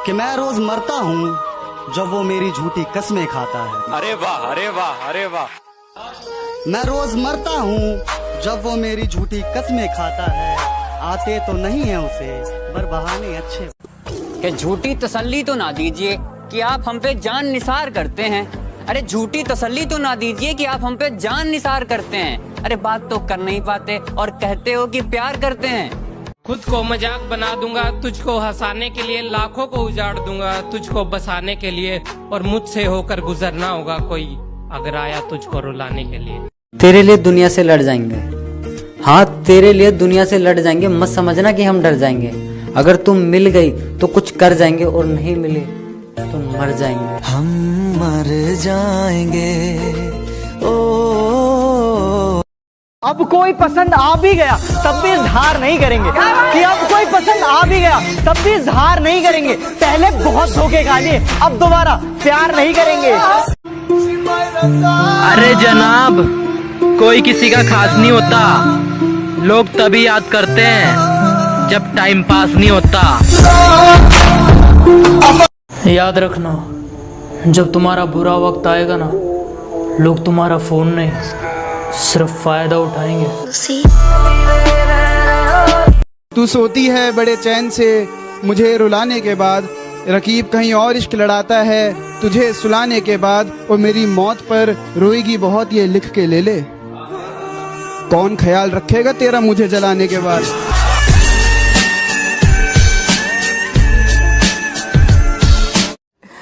कि मैं रोज मरता हूँ जब वो मेरी झूठी कस्में खाता है। अरे वाह अरे वाह अरे वाह। मैं रोज मरता हूँ जब वो मेरी झूठी कस्में खाता है। आते तो नहीं है उसे पर बहाने अच्छे। कि झूठी तसल्ली तो ना दीजिए कि आप हम पे जान निसार करते हैं। अरे झूठी तसल्ली तो ना दीजिए कि आप हम पे जान निसार करते हैं। अरे बात तो कर नहीं पाते और कहते हो कि प्यार करते हैं। खुद को मजाक बना दूंगा, तुझको हंसाने के लिए लाखों को उजाड़ दूंगा, तुझको बसाने के लिए, और मुझसे होकर गुजरना होगा कोई अगर आया तुझको रुलाने के लिए। तेरे लिए दुनिया से लड़ जाएंगे, हाँ तेरे लिए दुनिया से लड़ जाएंगे। मत समझना कि हम डर जाएंगे। अगर तुम मिल गई तो कुछ कर जाएंगे और नहीं मिले तो मर जाएंगे। हम मर जाएंगे। ओ अब कोई पसंद आ भी गया तब भी इजहार नहीं करेंगे कि अब कोई पसंद आ भी गया तब भी इजहार नहीं करेंगे। पहले बहुत धोखे खा लिए, अब दोबारा प्यार नहीं करेंगे। अरे जनाब, कोई किसी का खास नहीं होता, लोग तभी याद करते हैं जब टाइम पास नहीं होता। याद रखना, जब तुम्हारा बुरा वक्त आएगा ना, लोग तुम्हारा फोन नहीं सिर्फ फायदा उठाएंगे। तू सोती है बड़े चैन से मुझे रुलाने के बाद, रकीब कहीं और इश्क लड़ाता है तुझे सुलाने के बाद। और मेरी मौत पर रोएगी बहुत ये लिख के ले ले, कौन ख्याल रखेगा तेरा मुझे जलाने के बाद।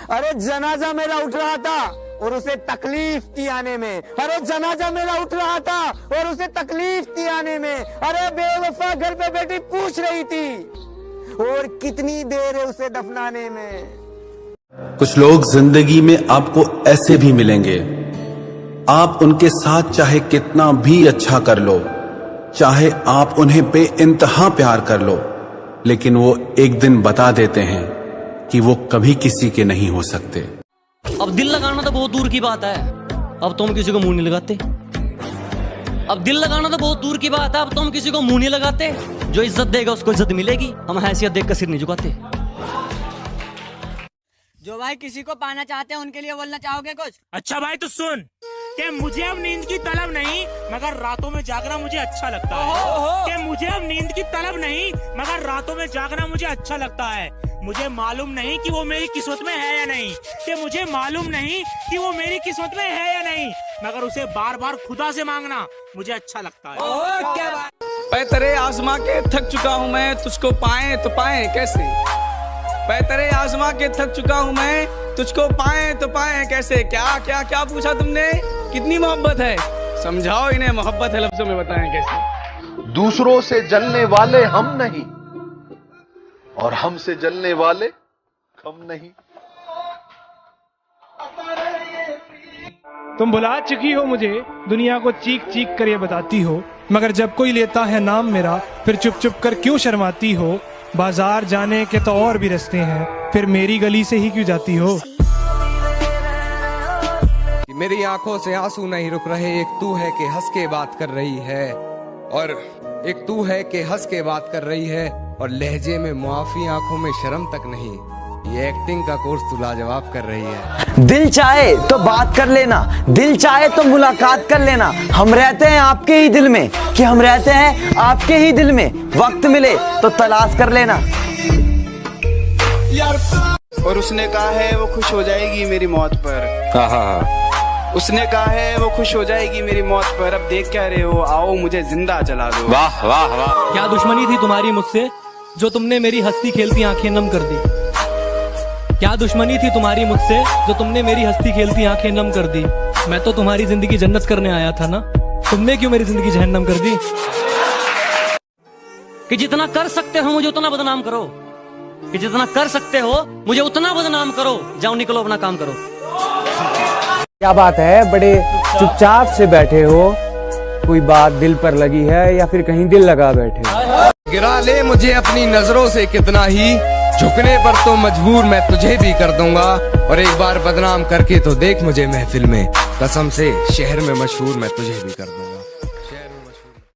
अरे जनाजा मेरा उठ रहा था और उसे तकलीफ थी आने में। अरे जनाजा मेरा उठ रहा था और उसे तकलीफ थी आने में। अरे बेवफा घर पे बैठी पूछ रही थी और कितनी देर है उसे दफनाने में। कुछ लोग जिंदगी में आपको ऐसे भी मिलेंगे, आप उनके साथ चाहे कितना भी अच्छा कर लो, चाहे आप उन्हें बेइंतहा प्यार कर लो, लेकिन वो एक दिन बता देते हैं कि वो कभी किसी के नहीं हो सकते। अब दिल लगाना तो बहुत दूर की बात है, अब तो हम किसी को मुंह नहीं लगाते। अब दिल लगाना तो बहुत दूर की बात है, अब तो हम किसी को मुंह नहीं लगाते। जो इज्जत देगा उसको इज्जत मिलेगी, हम हैसियत देख कर सिर नहीं झुकाते। जो भाई किसी को पाना चाहते हैं उनके लिए बोलना चाहोगे कुछ? अच्छा भाई तो सुन कि मुझे अब नींद की तलब नहीं मगर रातों में जागना मुझे अच्छा लगता है। कि मुझे अब नींद की तलब नहीं मगर रातों में जागना मुझे अच्छा लगता है। मुझे मालूम नहीं कि वो मेरी किस्मत में है या नहीं, कि मुझे मालूम नहीं कि वो मेरी किस्मत में है या नहीं, मगर उसे बार बार खुदा से मांगना मुझे अच्छा लगता है। क्या बात। पैतरे आजमा के थक चुका हूँ मैं, तुझको पाए तो पाए कैसे। पैतरे आजमा के थक चुका हूँ मैं, तुझको पाए तो पाए कैसे। क्या क्या क्या पूछा तुमने, कितनी मोहब्बत है, समझाओ इन्हें मोहब्बत है लफ्जों में बताएं कैसे। दूसरों से जलने वाले हम नहीं और हमसे जलने वाले हम नहीं। तुम भुला चुकी हो मुझे, दुनिया को चीख चीख कर ये बताती हो, मगर जब कोई लेता है नाम मेरा फिर चुप चुप कर क्यों शर्माती हो। बाजार जाने के तो और भी रास्ते हैं, फिर मेरी गली से ही क्यों जाती हो। मेरी आंखों से आंसू नहीं रुक रहे, एक तू है कि हंस के बात कर रही है, और एक तू है कि हंस के बात कर रही है, और लहजे में मुआफी आंखों में शर्म तक नहीं। ये एक्टिंग का कोर्स तू लाजवाब कर रही है। दिल चाहे तो बात कर लेना, दिल चाहे तो मुलाकात कर लेना। हम रहते हैं आपके ही दिल में, कि हम रहते हैं आपके ही दिल में। वक्त मिले तो तलाश कर लेना। और उसने कहा है वो खुश हो जाएगी मेरी मौत पर। उसने कहा है वो खुश हो जाएगी मेरी मौत पर। अब देख क्या रहे हो, आओ मुझे जिंदा जला दो। वाह वाह वाह। क्या दुश्मनी थी तुम्हारी मुझसे जो तुमने मेरी हंसती खेलती आंखें नम कर दी। क्या दुश्मनी थी तुम्हारी मुझसे जो तुमने मेरी हंसती खेलती आंखें नम कर दी। मैं तो तुम्हारी जिंदगी जन्नत करने आया था ना, तुमने क्यों मेरी जिंदगी जहन्नम कर दी। कि जितना कर सकते हो मुझे उतना बदनाम करो, कि जितना कर सकते हो मुझे उतना बदनाम करो। जाओ निकलो अपना काम करो। क्या बात है, बड़े चुपचाप से बैठे हो, कोई बात दिल पर लगी है या फिर कहीं दिल लगा बैठे हो। गिरा ले मुझे अपनी नजरों से कितना ही, झुकने पर तो मजबूर मैं तुझे भी कर दूंगा, और एक बार बदनाम करके तो देख मुझे महफिल में, कसम से शहर में मशहूर मैं तुझे भी कर दूंगा।